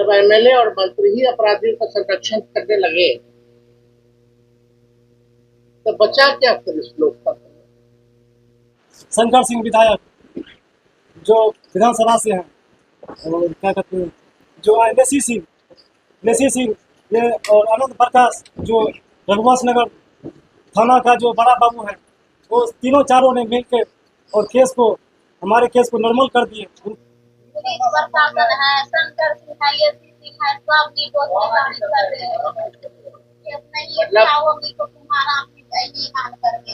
जब एमएलए और मंत्री ही अपराधियों का संरक्षण करने लगे तो बचा क्या फिर इस लोकतंत्र में? शंकर सिंह विधायक जो विधानसभा से हैं, और क्या कहते हैं जो लेसी सिंह ये और आनंद प्रकाश जो रघुवंश नगर थाना का जो बड़ा बाबू है, वो तीनों चारों ने मिलकर और हमारे केस को नॉर्मल कर दिए। प्रशासन है, शंकर सिंह है, लेसी सिंह है, सब की दोस्ती कर रहे हैं। नहीं ये क्या होगी तो तुम्हारा ऐसी हाल करके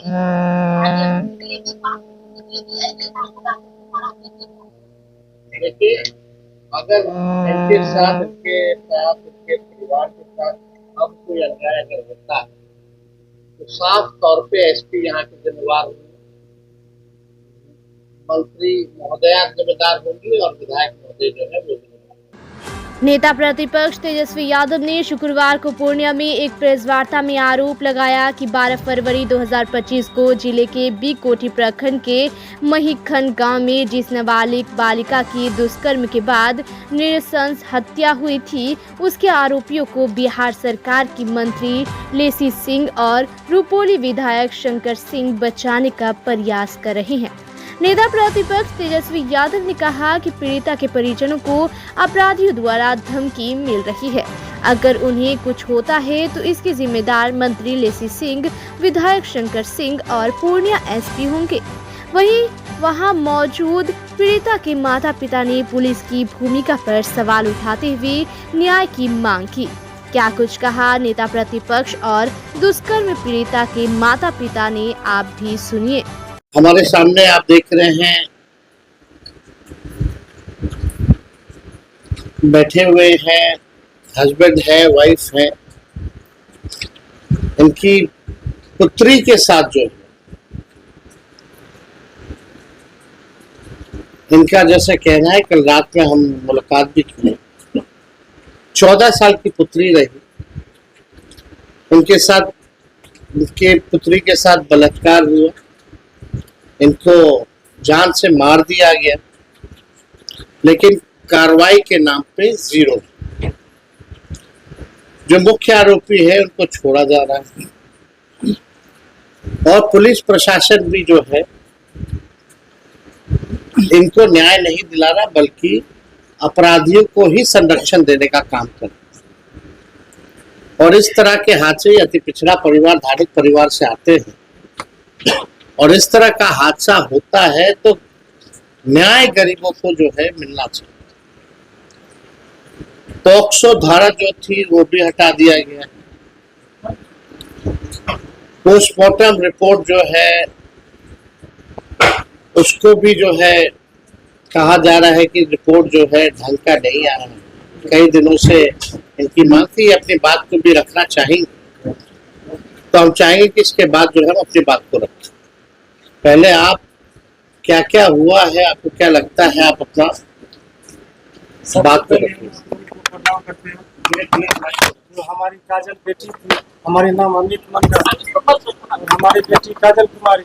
देखिए, अगर इनके साथ इनके परिवार के साथ अब कोई अन्याय अगर होता है तो साफ तौर पे एसपी यहाँ के जिम्मेवार होंगे, मंत्री महोदया जिम्मेदार होंगी और विधायक महोदय जो है वो। नेता प्रतिपक्ष तेजस्वी यादव ने शुक्रवार को पूर्णिया में एक प्रेस वार्ता में आरोप लगाया कि 12 फरवरी 2025 को जिले के बीकोटी प्रखंड के महिखन गांव में जिस नाबालिग बालिका की दुष्कर्म के बाद नृशंस हत्या हुई थी, उसके आरोपियों को बिहार सरकार की मंत्री लेसी सिंह और रुपोली विधायक शंकर सिंह बचाने का प्रयास कर रहे हैं। नेता प्रतिपक्ष तेजस्वी यादव ने कहा कि पीड़िता के परिजनों को अपराधियों द्वारा धमकी मिल रही है। अगर उन्हें कुछ होता है तो इसके जिम्मेदार मंत्री लेसी सिंह, विधायक शंकर सिंह और पूर्णिया एसपी होंगे। वहीं वहां मौजूद पीड़िता के माता पिता ने पुलिस की भूमिका पर सवाल उठाते हुए न्याय की मांग की। क्या कुछ कहा नेता प्रतिपक्ष और दुष्कर्म पीड़िता के माता पिता ने, आप भी सुनिए। हमारे सामने आप देख रहे हैं बैठे हुए हैं, हस्बैंड है, वाइफ है, इनकी पुत्री के साथ जो है इनका जैसे कहना है, कल रात में हम मुलाकात भी की, 14 साल की पुत्री रही, उनके साथ उनके पुत्री के साथ बलात्कार हुआ, इनको जान से मार दिया गया, लेकिन कार्रवाई के नाम पे जीरो। जो मुख्य आरोपी है उनको छोड़ा जा रहा है और पुलिस प्रशासन भी जो है इनको न्याय नहीं दिला रहा, बल्कि अपराधियों को ही संरक्षण देने का काम कर रहा। और इस तरह के हादसे अति पिछड़ा परिवार, धार्मिक परिवार से आते हैं और इस तरह का हादसा होता है तो न्याय गरीबों को जो है मिलना चाहिए। पॉक्सो धारा जो थी वो भी हटा दिया गया। पोस्टमार्टम रिपोर्ट जो है उसको भी जो है कहा जा रहा है कि रिपोर्ट जो है ढंग का नहीं आ रहा है। कई दिनों से इनकी मांग थी, अपनी बात को भी रखना चाहेंगे तो हम चाहेंगे कि इसके बाद जो है हम अपनी बात को रखें। पहले आप क्या क्या हुआ है, आपको क्या लगता है, आप अपना बात करें। जो हमारी काजल बेटी थी, हमारे नाम अमित मंडल, हमारी बेटी काजल कुमारी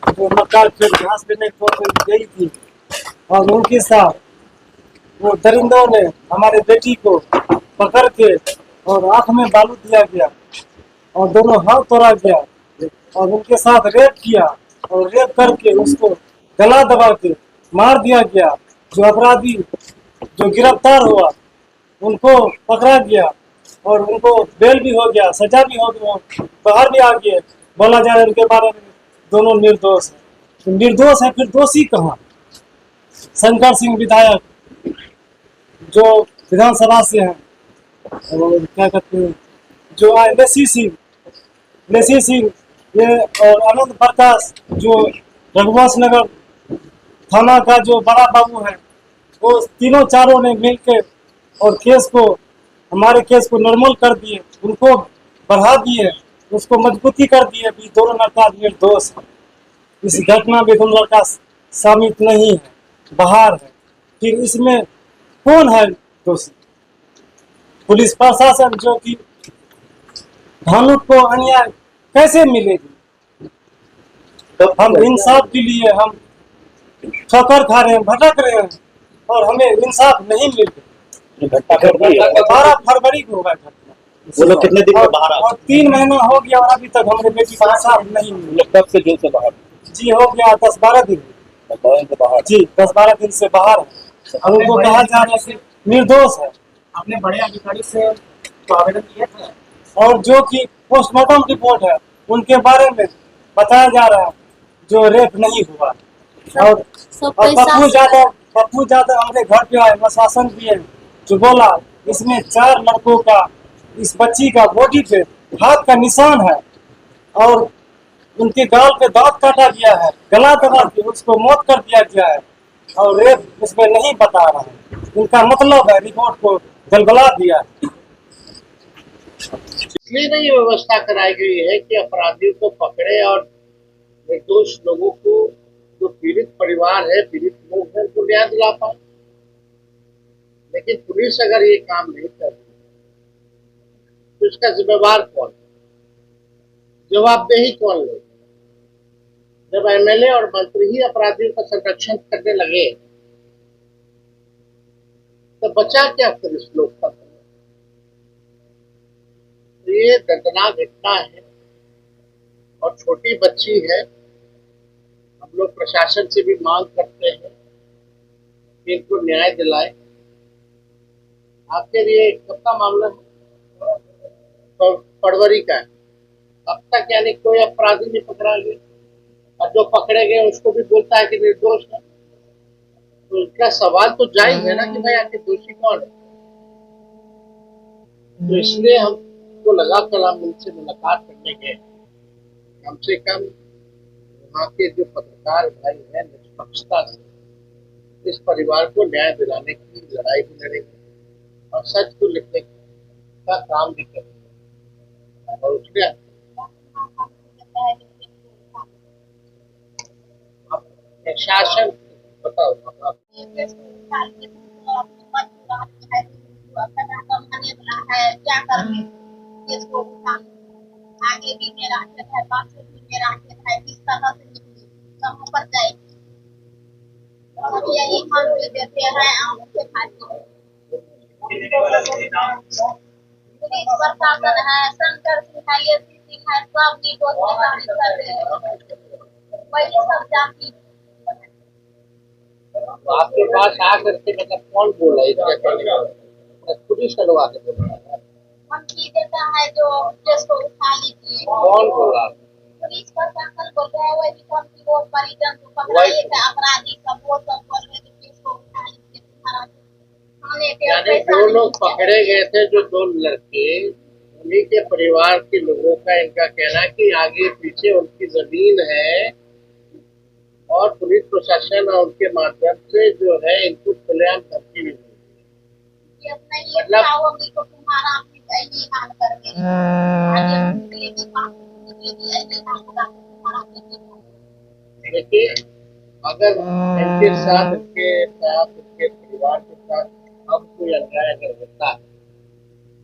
जो मक्का फिर घास लेने गई थी और उनके साथ वो दरिंदों ने हमारे बेटी को पकड़ के और आंख में बालू दिया गया और दोनों हाथ तोड़ा गया और उनके साथ रेप किया और रेप करके उसको गला दबा के मार दिया गया। जो अपराधी जो गिरफ्तार हुआ उनको पकड़ा गया और उनको बेल भी हो गया, सजा भी हो गया, बाहर भी आ गए। बोला जा रहा है उनके बारे में दोनों निर्दोष है। तो निर्दोष है फिर दोषी कहाँ? शंकर सिंह विधायक जो विधानसभा से हैं, और क्या कहते हैं जो लेसी सिंह ये और आनंद प्रकाश जो रघुवंश नगर थाना का जो बड़ा बाबू है, वो तीनों चारों ने मिलकर और हमारे केस को नॉर्मल कर दिए, उनको बढ़ा दिए, उसको मजबूती कर दिए। भी दोनों लड़का निर्दोष है, इस घटना में दोनों लड़का शामिल नहीं है, बाहर है। फिर इसमें कौन है दोषी? पुलिस प्रशासन जो कि भानु को अन्याय कैसे मिलेगी? तो हम इंसाफ के लिए हम ठोकर खा रहे हैं, भटक रहे हैं और हमें इंसाफ नहीं मिल रहा। घटना घट गई है। 12 फरवरी को हुआ घटना। वो लोग कितने दिन में बाहर आ और 3 महीना हो गया और अभी तक हमारे बेटी का इंसाफ नहीं गए? मिला। लोग कब से जेल से बाहर? जी हो गया 10-12 दिन। 10 दिन से बाहर। जी 10-12 दिन से बाहर है और उनको कहा जा रहा है कि निर्दोष है। आपने बड़े अधिकारी से तो आवेदन किया था और जो कि पोस्टमार्टम रिपोर्ट है उनके बारे में बताया जा रहा है जो रेप नहीं हुआ। और पप्पू यादव हमारे घर पे आए, प्रशासन भी है, जो बोला इसमें 4 लड़कों का, इस बच्ची का बॉडी पे हाथ का निशान है और उनके गाल पे दांत काटा गया है, गला दबा के उसको मौत कर दिया गया है और रेप इसमें नहीं बता रहा है। उनका मतलब है रिपोर्ट को गलबला दिया है। इसलिए नहीं व्यवस्था कराई गई है कि अपराधियों को पकड़े और निर्दोष लोगों को, जो पीड़ित परिवार है, पीड़ित लोग हैं, उनको न्याय दिला पाए। लेकिन पुलिस अगर ये काम नहीं कर रही तो इसका जिम्मेवार कौन? जवाबदेही कौन ले? जब एमएलए और मंत्री ही अपराधियों का संरक्षण करने लगे तो बचा क्या फिर इस लोकतंत्र में? ये दर्दनाक घटना है और छोटी बच्ची है। हम लोग प्रशासन से भी मांग करते हैं कि इनको न्याय दिलाए। आपके लिए कब का मामला है? फरवरी का है। अब तक यानी कोई अपराधी नहीं पकड़ा गया और जो पकड़े गए उसको भी बोलता है कि निर्दोष है। तो इसका सवाल तो जायज है ना कि भाई आखिर दोषी कौन है। तो इसलिए हमको लगा कल हम उनसे मुलाकात करने गए, कम से कम वहाँ के जो पत्रकार भाई हैं निष्पक्षता से इस परिवार को न्याय दिलाने की लड़ाई भी लड़ेंगे और सच को लिखने का काम भी करेंगे। और उसके शासन बताओ आप। क्या करें इसको आगे भी मेरा आखिर है, पाछे भी मेरा आखिर है, किस तरह से निकली कहाँ पर जाएगी। और यही मान भी देते हैं उनसे फायदा। पुलिस प्रशासन है, शंकर सिंह है, एसी सिंह है, सब निर्दोष निवारण कर रहे हैं। वही सब जाति आपके पास आकर के मतलब कौन बोला इसके पहले? पुलिस का लोग आके बोला धमकी देता है जो केस को उठा लीजिए। कौन बोला? पुलिस प्रशासन बोलते हैं वही धमकी, वो परिजन को पकड़ाइए का अपराधी सब वो सब बोल रहे हैं केस को उठा लीजिए तुम्हारा थाने पे। यानी जो लोग पकड़े गए थे, जो 2 लड़के, उन्हीं के परिवार के लोगों का इनका कहना है कि आगे पीछे उनकी जमीन है और पुलिस प्रशासन और उनके माध्यम से जो है इनको खुलेआम धमकी भी मिली। मतलब को तुम्हारा यही हाल कर देखिए, अगर इनके साथ, इनके परिवार के साथ अब कोई अन्याय अगर होता है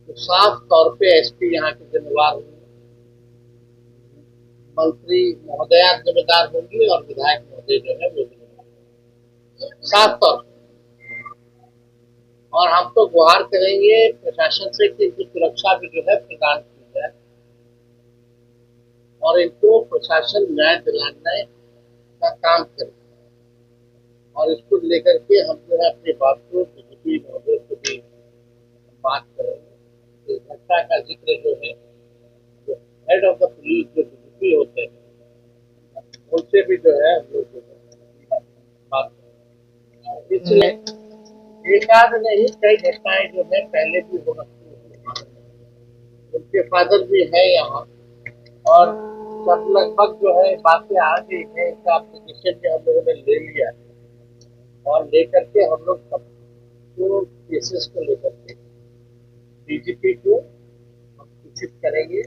तो साफ तौर पे एसपी यहाँ के जिम्मेवार होंगे, मंत्री महोदया जिम्मेदार होंगी और विधायक महोदय जो है वो जिम्मेदार, साफ तौर पर। और हम तो गुहार करेंगे प्रशासन से कि इनकी सुरक्षा भी जो है प्रदान की जाए और इनको प्रशासन न्याय दिलाने का काम करे। और इसको लेकर के हम जो है अपनी बात को डीजीपी महोदय से भी बात करेंगे। इस घटना का जिक्र जो है हेड ऑफ द पुलिस जो डीजीपी होते हैं उनसे भी जो है हम लोग बात करेंगे। इसलिए एकाध नहीं कई घटनाएं जो है पहले भी हो रखी है। उनके फादर भी है यहाँ और सब लगभग जो है बातें आ गई है। इसका एप्लीकेशन भी हम लोगों ने ले लिया है और लेकर के हम लोग सब केसेस को लेकर के डीजीपी को हम सूचित करेंगे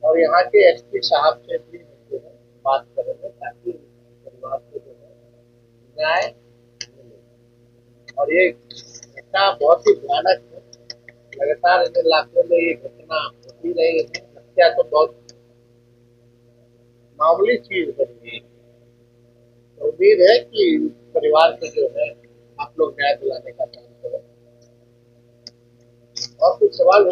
और यहाँ के एसपी साहब से भी जो है बात करेंगे ताकि परिवार को जो है न्याय मिले। और ये घटना बहुत ही भयानक है, लगातार इन इलाकों में ये घटना होती रही है। हत्या तो बहुत मामूली चीज बन गई। तो उम्मीद है कि परिवार को जो है आप लोग न्याय दिलाने का काम करें। सवाल